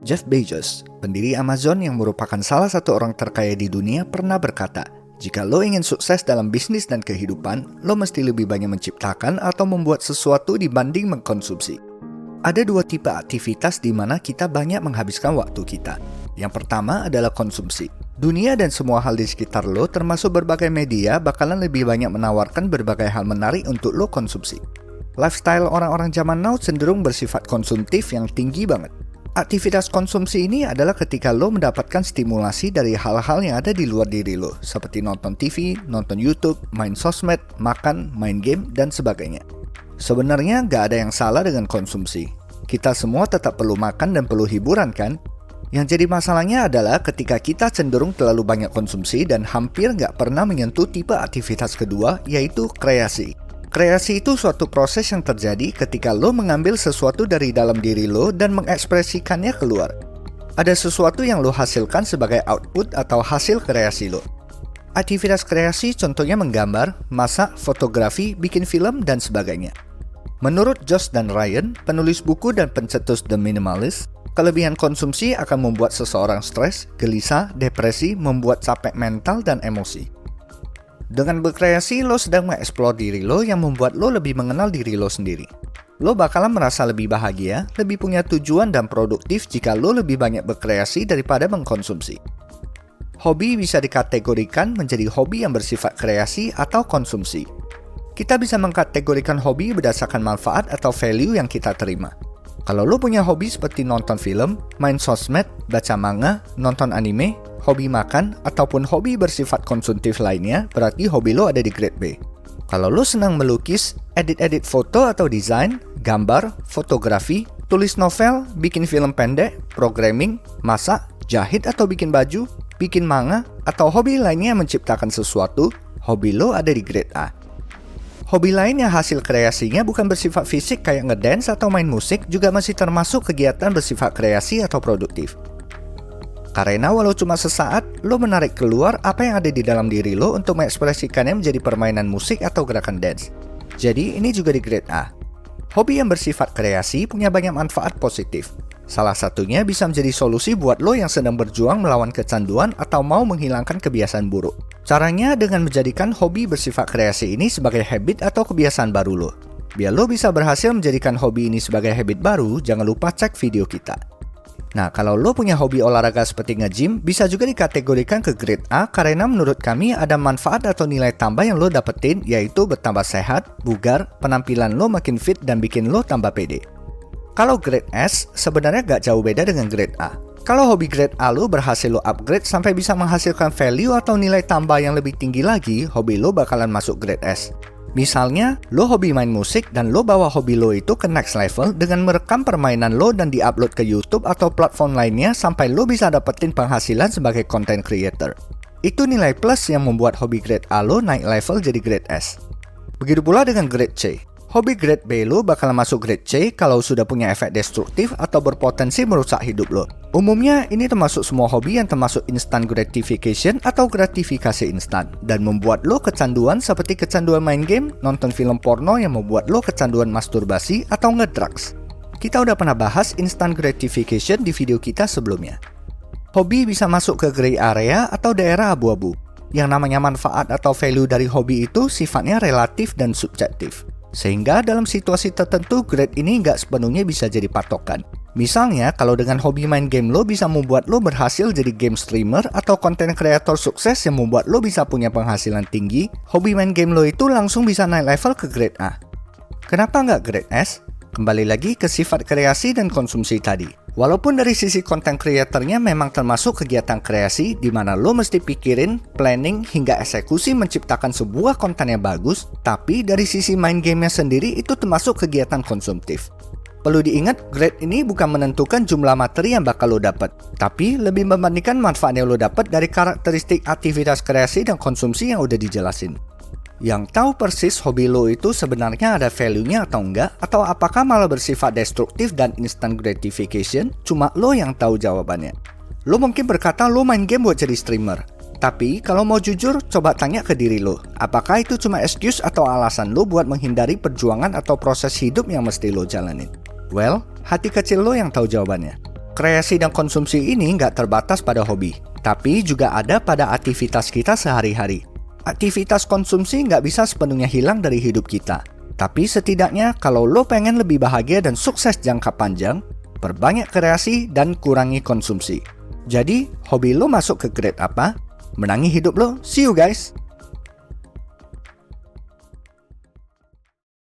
Jeff Bezos, pendiri Amazon yang merupakan salah satu orang terkaya di dunia, pernah berkata, jika lo ingin sukses dalam bisnis dan kehidupan, lo mesti lebih banyak menciptakan atau membuat sesuatu dibanding mengkonsumsi. Ada dua tipe aktivitas di mana kita banyak menghabiskan waktu kita. Yang pertama adalah konsumsi. Dunia dan semua hal di sekitar lo, termasuk berbagai media, bakalan lebih banyak menawarkan berbagai hal menarik untuk lo konsumsi. Lifestyle orang-orang zaman now cenderung bersifat konsumtif yang tinggi banget. Aktivitas konsumsi ini adalah ketika lo mendapatkan stimulasi dari hal-hal yang ada di luar diri lo, seperti nonton TV, nonton YouTube, main sosmed, makan, main game, dan sebagainya. Sebenarnya nggak ada yang salah dengan konsumsi. Kita semua tetap perlu makan dan perlu hiburan kan? Yang jadi masalahnya adalah ketika kita cenderung terlalu banyak konsumsi dan hampir nggak pernah menyentuh tipe aktivitas kedua, yaitu kreasi. Kreasi itu suatu proses yang terjadi ketika lo mengambil sesuatu dari dalam diri lo dan mengekspresikannya keluar. Ada sesuatu yang lo hasilkan sebagai output atau hasil kreasi lo. Aktivitas kreasi contohnya menggambar, masak, fotografi, bikin film, dan sebagainya. Menurut Josh dan Ryan, penulis buku dan pencetus The Minimalist, kelebihan konsumsi akan membuat seseorang stres, gelisah, depresi, membuat capek mental dan emosi. Dengan berkreasi, lo sedang mengeksplor diri lo yang membuat lo lebih mengenal diri lo sendiri. Lo bakalan merasa lebih bahagia, lebih punya tujuan dan produktif jika lo lebih banyak berkreasi daripada mengkonsumsi. Hobi bisa dikategorikan menjadi hobi yang bersifat kreasi atau konsumsi. Kita bisa mengkategorikan hobi berdasarkan manfaat atau value yang kita terima. Kalau lo punya hobi seperti nonton film, main sosmed, baca manga, nonton anime, hobi makan, ataupun hobi bersifat konsumtif lainnya, berarti hobi lo ada di grade B. Kalau lo senang melukis, edit-edit foto atau desain, gambar, fotografi, tulis novel, bikin film pendek, programming, masak, jahit atau bikin baju, bikin manga, atau hobi lainnya yang menciptakan sesuatu, hobi lo ada di grade A. Hobi lain yang hasil kreasinya bukan bersifat fisik kayak ngedance atau main musik juga masih termasuk kegiatan bersifat kreasi atau produktif. Karena walau cuma sesaat, lo menarik keluar apa yang ada di dalam diri lo untuk mengekspresikannya menjadi permainan musik atau gerakan dance. Jadi ini juga di grade A. Hobi yang bersifat kreasi punya banyak manfaat positif. Salah satunya bisa menjadi solusi buat lo yang sedang berjuang melawan kecanduan atau mau menghilangkan kebiasaan buruk. Caranya dengan menjadikan hobi bersifat kreasi ini sebagai habit atau kebiasaan baru lo. Biar lo bisa berhasil menjadikan hobi ini sebagai habit baru, jangan lupa cek video kita. Nah, kalau lo punya hobi olahraga seperti nge-gym, bisa juga dikategorikan ke grade A karena menurut kami ada manfaat atau nilai tambah yang lo dapetin, yaitu bertambah sehat, bugar, penampilan lo makin fit, dan bikin lo tambah pede. Kalau grade S, sebenarnya gak jauh beda dengan grade A. Kalau hobi grade A lo berhasil lo upgrade sampai bisa menghasilkan value atau nilai tambah yang lebih tinggi lagi, hobi lo bakalan masuk grade S. Misalnya, lo hobi main musik dan lo bawa hobi lo itu ke next level dengan merekam permainan lo dan diupload ke YouTube atau platform lainnya sampai lo bisa dapetin penghasilan sebagai content creator. Itu nilai plus yang membuat hobi grade A lo naik level jadi grade S. Begitu pula dengan grade C. Hobi grade B lo bakal masuk grade C kalau sudah punya efek destruktif atau berpotensi merusak hidup lo. Umumnya ini termasuk semua hobi yang termasuk instant gratification atau gratifikasi instan dan membuat lo kecanduan seperti kecanduan main game, nonton film porno yang membuat lo kecanduan masturbasi atau ngedrugs. Kita udah pernah bahas instant gratification di video kita sebelumnya. Hobi bisa masuk ke gray area atau daerah abu-abu. Yang namanya manfaat atau value dari hobi itu sifatnya relatif dan subjektif. Sehingga dalam situasi tertentu grade ini nggak sepenuhnya bisa jadi patokan. Misalnya, kalau dengan hobi main game lo bisa membuat lo berhasil jadi game streamer atau content creator sukses yang membuat lo bisa punya penghasilan tinggi, hobi main game lo itu langsung bisa naik level ke grade A. Kenapa nggak grade S? Kembali lagi ke sifat kreasi dan konsumsi tadi. Walaupun dari sisi content creatornya memang termasuk kegiatan kreasi di mana lo mesti pikirin, planning, hingga eksekusi menciptakan sebuah konten yang bagus, tapi dari sisi main gamenya sendiri itu termasuk kegiatan konsumtif. Perlu diingat, grade ini bukan menentukan jumlah materi yang bakal lo dapat, tapi lebih membandingkan manfaat yang lo dapat dari karakteristik aktivitas kreasi dan konsumsi yang udah dijelasin. Yang tahu persis hobi lo itu sebenarnya ada value-nya atau enggak, atau apakah malah bersifat destruktif dan instant gratification, cuma lo yang tahu jawabannya. Lo mungkin berkata lo main game buat jadi streamer, tapi kalau mau jujur, coba tanya ke diri lo, apakah itu cuma excuse atau alasan lo buat menghindari perjuangan atau proses hidup yang mesti lo jalanin? Well, hati kecil lo yang tahu jawabannya. kreasi dan konsumsi ini nggak terbatas pada hobi, tapi juga ada pada aktivitas kita sehari-hari. Aktivitas konsumsi nggak bisa sepenuhnya hilang dari hidup kita. Tapi setidaknya kalau lo pengen lebih bahagia dan sukses jangka panjang, perbanyak kreasi dan kurangi konsumsi. Jadi, hobi lo masuk ke grade apa? Menangi hidup lo. See you guys!